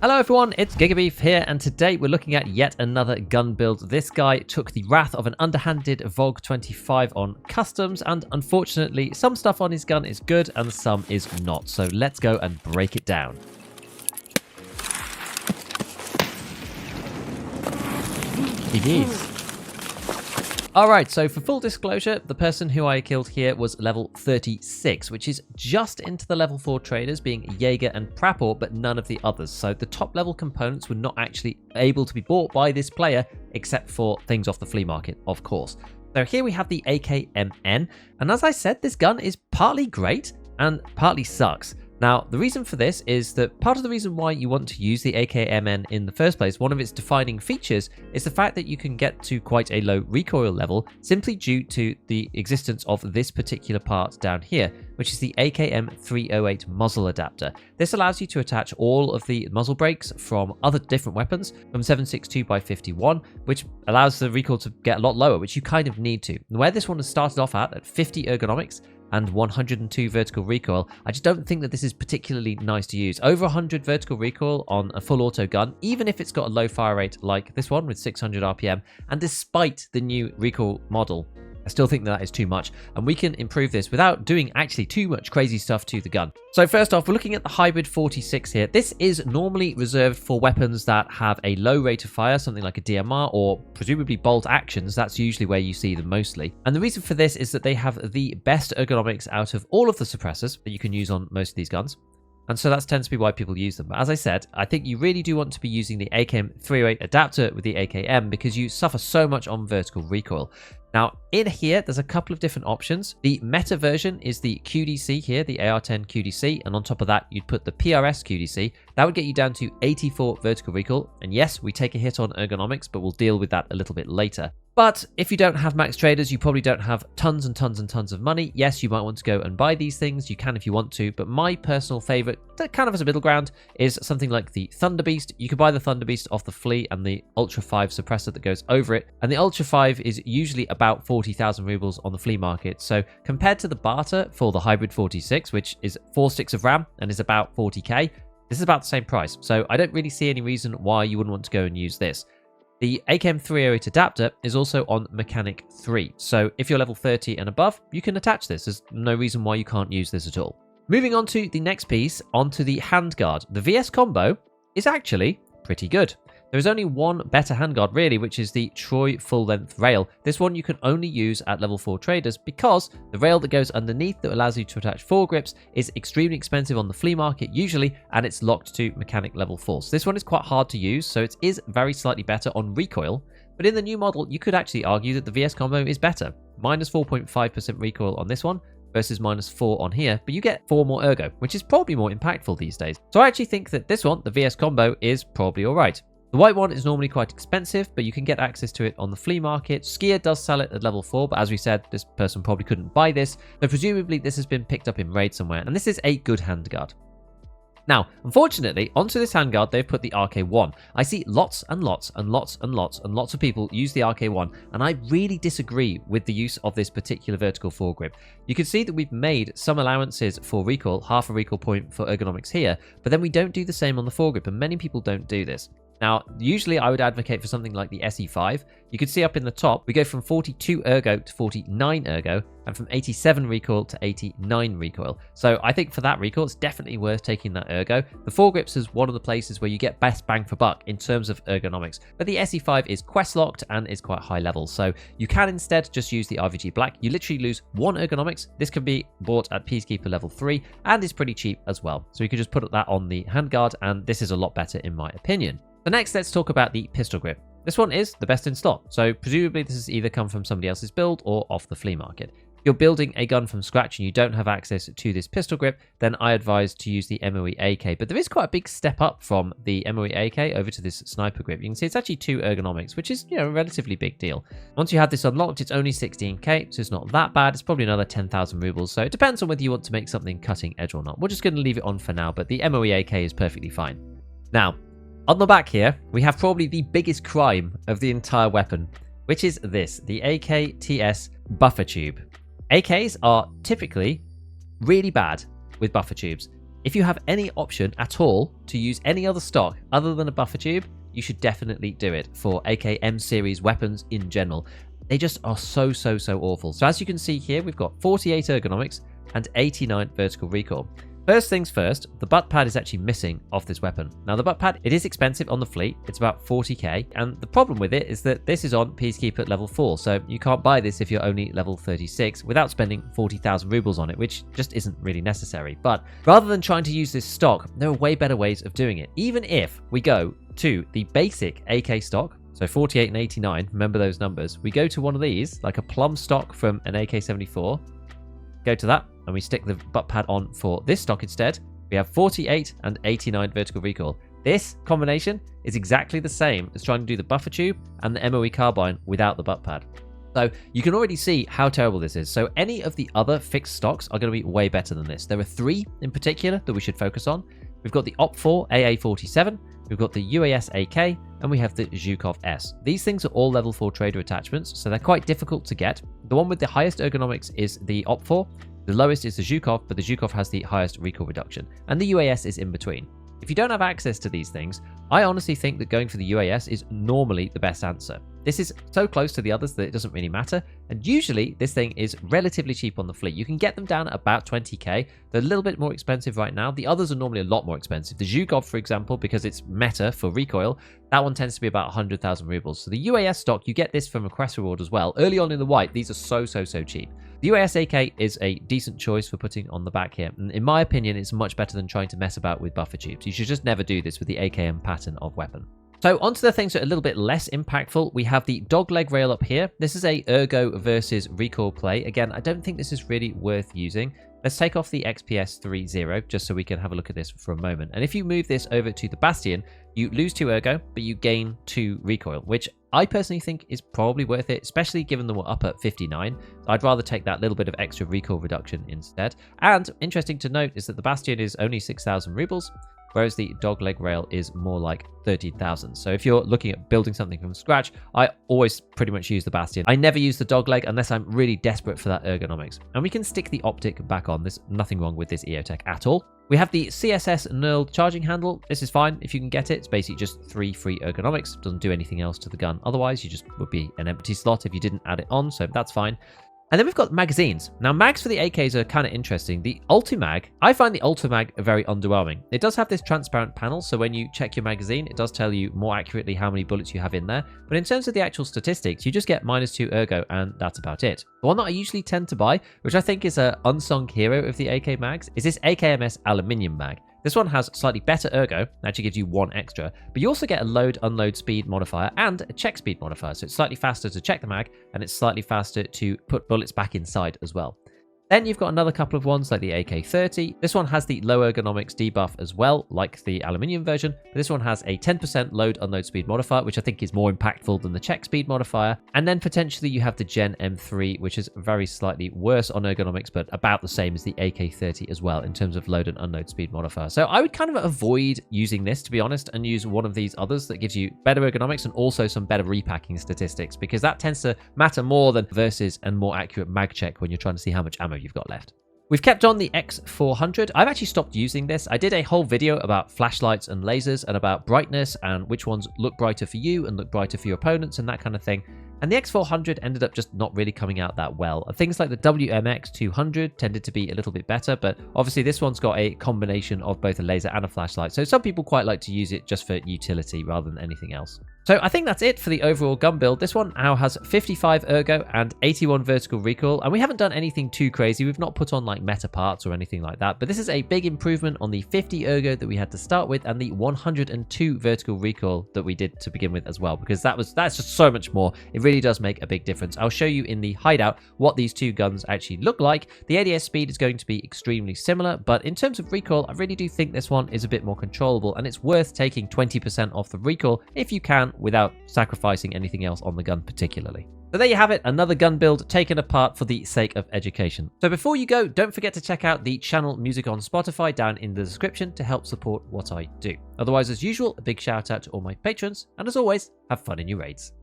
Hello everyone, it's Gigabeef here, and today we're looking at yet another gun build. This guy took the wrath of an underhanded VOG 25 on customs, and unfortunately some stuff on his gun is good and some is not. So let's go and break it down. GG's. Alright, so for full disclosure, the person who I killed here was level 36, which is just into the level 4 traders, being Jaeger and Prapor, but none of the others. So the top level components were not actually able to be bought by this player, except for things off the flea market, of course. So here we have the AKMN, and as I said, this gun is partly great and partly sucks. Now, the reason for this is that part of the reason why you want to use the AKMN in the first place, one of its defining features, is the fact that you can get to quite a low recoil level simply due to the existence of this particular part down here, which is the AKM 308 muzzle adapter. This allows you to attach all of the muzzle brakes from other different weapons from 7.62x51, which allows the recoil to get a lot lower, which you kind of need to. And where this one has started off at 50 ergonomics, and 102 vertical recoil, I just don't think that this is particularly nice to use. Over 100 vertical recoil on a full auto gun, even if it's got a low fire rate like this one with 600 RPM, and despite the new recoil model, I still think that is too much, and we can improve this without doing actually too much crazy stuff to the gun. So first off, we're looking at the Hybrid 46 here. This is normally reserved for weapons that have a low rate of fire, something like a DMR or presumably bolt actions. That's usually where you see them mostly. And the reason for this is that they have the best ergonomics out of all of the suppressors that you can use on most of these guns. And so that tends to be why people use them. But as I said, I think you really do want to be using the AKM 308 adapter with the AKM because you suffer so much on vertical recoil. Now, in here, there's a couple of different options. The meta version is the QDC here, the AR-10 QDC, and on top of that, you'd put the PRS QDC. That would get you down to 84 vertical recoil. And yes, we take a hit on ergonomics, but we'll deal with that a little bit later. But if you don't have max traders, you probably don't have tons and tons and tons of money. Yes, you might want to go and buy these things. You can if you want to, but my personal favorite, kind of as a middle ground, is something like the Thunder Beast. You can buy the Thunder Beast off the flea and the Ultra 5 suppressor that goes over it. And the Ultra 5 is usually about 40,000 rubles on the flea market. So compared to the barter for the Hybrid 46, which is 4 sticks of RAM and is about 40k, this is about the same price. So I don't really see any reason why you wouldn't want to go and use this. The AKM 308 adapter is also on Mechanic 3, so if you're level 30 and above, you can attach this. There's no reason why you can't use this at all. Moving on to the next piece, onto the handguard. The VS combo is actually pretty good. There is only one better handguard really, which is the Troy full-length rail. This one you can only use at level 4 traders because the rail that goes underneath that allows you to attach foregrips is extremely expensive on the flea market usually, and it's locked to mechanic level 4. So this one is quite hard to use, so it is very slightly better on recoil. But in the new model, you could actually argue that the VS combo is better. Minus 4.5% recoil on this one versus minus 4 on here, but you get 4 more ergo, which is probably more impactful these days. So I actually think that this one, the VS combo, is probably alright. The white one is normally quite expensive, but you can get access to it on the flea market. Skier does sell it at level 4, but as we said, this person probably couldn't buy this. So presumably this has been picked up in raid somewhere, and this is a good handguard. Now, unfortunately, onto this handguard, they've put the RK1. I see lots and lots and lots and lots and lots of people use the RK1, and I really disagree with the use of this particular vertical foregrip. You can see that we've made some allowances for recoil, half a recoil point for ergonomics here, but then we don't do the same on the foregrip, and many people don't do this. Now, usually I would advocate for something like the SE5. You can see up in the top, we go from 42 ergo to 49 ergo, and from 87 recoil to 89 recoil. So I think for that recoil, it's definitely worth taking that ergo. The foregrips is one of the places where you get best bang for buck in terms of ergonomics. But the SE5 is quest locked and is quite high level. So you can instead just use the RVG Black. You literally lose 1 ergonomics. This can be bought at Peacekeeper level 3 and is pretty cheap as well. So you can just put that on the handguard, and this is a lot better in my opinion. So next, let's talk about the pistol grip. This one is the best in stock, so presumably this has either come from somebody else's build or off the flea market. If you're building a gun from scratch and you don't have access to this pistol grip, then I advise to use the MOE AK. But there is quite a big step up from the MOE AK over to this sniper grip. You can see it's actually 2 ergonomics, which is, a relatively big deal. Once you have this unlocked, it's only 16k, so it's not that bad. It's probably another 10,000 rubles, so it depends on whether you want to make something cutting edge or not. We're just going to leave it on for now, but the MOE AK is perfectly fine. Now, on the back here, we have probably the biggest crime of the entire weapon, which is this, the AKTS buffer tube. AKs are typically really bad with buffer tubes. if you have any option at all to use any other stock other than a buffer tube, you should definitely do it for AKM series weapons in general. They just are so awful. So as you can see here, we've got 48 ergonomics and 89 vertical recoil. First things first, the butt pad is actually missing off this weapon. Now the butt pad, it is expensive on the fleet. It's about 40k. And the problem with it is that this is on Peacekeeper level 4. So you can't buy this if you're only level 36 without spending 40,000 rubles on it, which just isn't really necessary. But rather than trying to use this stock, there are way better ways of doing it. Even if we go to the basic AK stock, so 48 and 89, remember those numbers. We go to one of these, like a plum stock from an AK-74, go to that, and we stick the butt pad on for this stock instead. We have 48 and 89 vertical recoil. This combination is exactly the same as trying to do the buffer tube and the MOE carbine without the butt pad. So you can already see how terrible this is. So any of the other fixed stocks are going to be way better than this. There are 3 in particular that we should focus on. We've got the OP4 AA47, we've got the UAS AK, and we have the Zhukov S. These things are all level 4 trader attachments, so they're quite difficult to get. The one with the highest ergonomics is the OP4. The lowest is the Zhukov, but the Zhukov has the highest recoil reduction, and the UAS is in between. If you don't have access to these things, I honestly think that going for the UAS is normally the best answer. This is so close to the others that it doesn't really matter, and usually this thing is relatively cheap on the fleet. You can get them down at about 20k. They're a little bit more expensive right now. The others are normally a lot more expensive. The Zhukov, for example, because it's meta for recoil, that one tends to be about 100,000 rubles. So the UAS stock, you get this from a quest reward as well. Early on in the white, these are so cheap. The UAS AK is a decent choice for putting on the back here, and in my opinion, it's much better than trying to mess about with buffer tubes. You should just never do this with the AKM pattern of weapon. So onto the things that are a little bit less impactful, we have the dogleg rail up here. This is a ergo versus recoil play. Again, I don't think this is really worth using. Let's take off the XPS 3.0 just so we can have a look at this for a moment. And if you move this over to the Bastion, you lose 2 ergo, but you gain 2 recoil, which I personally think is probably worth it, especially given that we're up at 59. I'd rather take that little bit of extra recoil reduction instead. And interesting to note is that the Bastion is only 6,000 rubles, whereas the dogleg rail is more like 13,000. So if you're looking at building something from scratch, I always pretty much use the Bastion. I never use the dogleg unless I'm really desperate for that ergonomics. And we can stick the optic back on. There's nothing wrong with this EOTech at all. We have the CSS knurled charging handle. This is fine if you can get it. It's basically just 3 free ergonomics. Doesn't do anything else to the gun. Otherwise, you just would be an empty slot if you didn't add it on, so that's fine. And then we've got magazines. Now, mags for the AKs are kind of interesting. The Ultimag, I find the Ultimag very underwhelming. It does have this transparent panel, so when you check your magazine, it does tell you more accurately how many bullets you have in there. But in terms of the actual statistics, you just get -2 ergo, and that's about it. The one that I usually tend to buy, which I think is an unsung hero of the AK mags, is this AKMS aluminium mag. This one has slightly better ergo, actually gives you 1 extra, but you also get a load-unload speed modifier and a check speed modifier, so it's slightly faster to check the mag, and it's slightly faster to put bullets back inside as well. Then you've got another couple of ones like the AK-30. This one has the low ergonomics debuff as well, like the aluminium version. But this one has a 10% load unload speed modifier, which I think is more impactful than the check speed modifier. And then potentially you have the Gen M3, which is very slightly worse on ergonomics, but about the same as the AK-30 as well in terms of load and unload speed modifier. So I would kind of avoid using this, to be honest, and use one of these others that gives you better ergonomics and also some better repacking statistics, because that tends to matter more than versus and more accurate mag check when you're trying to see how much ammo you've got left. We've kept on the X400. I've actually stopped using this. I did a whole video about flashlights and lasers and about brightness and which ones look brighter for you and look brighter for your opponents and that kind of thing. And the X400 ended up just not really coming out that well. Things like the WMX200 tended to be a little bit better, but obviously this one's got a combination of both a laser and a flashlight. So some people quite like to use it just for utility rather than anything else. So I think that's it for the overall gun build. This one now has 55 ergo and 81 vertical recoil, and we haven't done anything too crazy. We've not put on like meta parts or anything like that, but this is a big improvement on the 50 ergo that we had to start with and the 102 vertical recoil that we did to begin with as well, because that's just so much more. It really does make a big difference. I'll show you in the hideout what these two guns actually look like. The ADS speed is going to be extremely similar, but in terms of recoil, I really do think this one is a bit more controllable, and it's worth taking 20% off the recoil if you can without sacrificing anything else on the gun particularly. So there you have it, another gun build taken apart for the sake of education. So before you go, don't forget to check out the channel music on Spotify down in the description to help support what I do. Otherwise, as usual, a big shout out to all my patrons, and as always, have fun in your raids.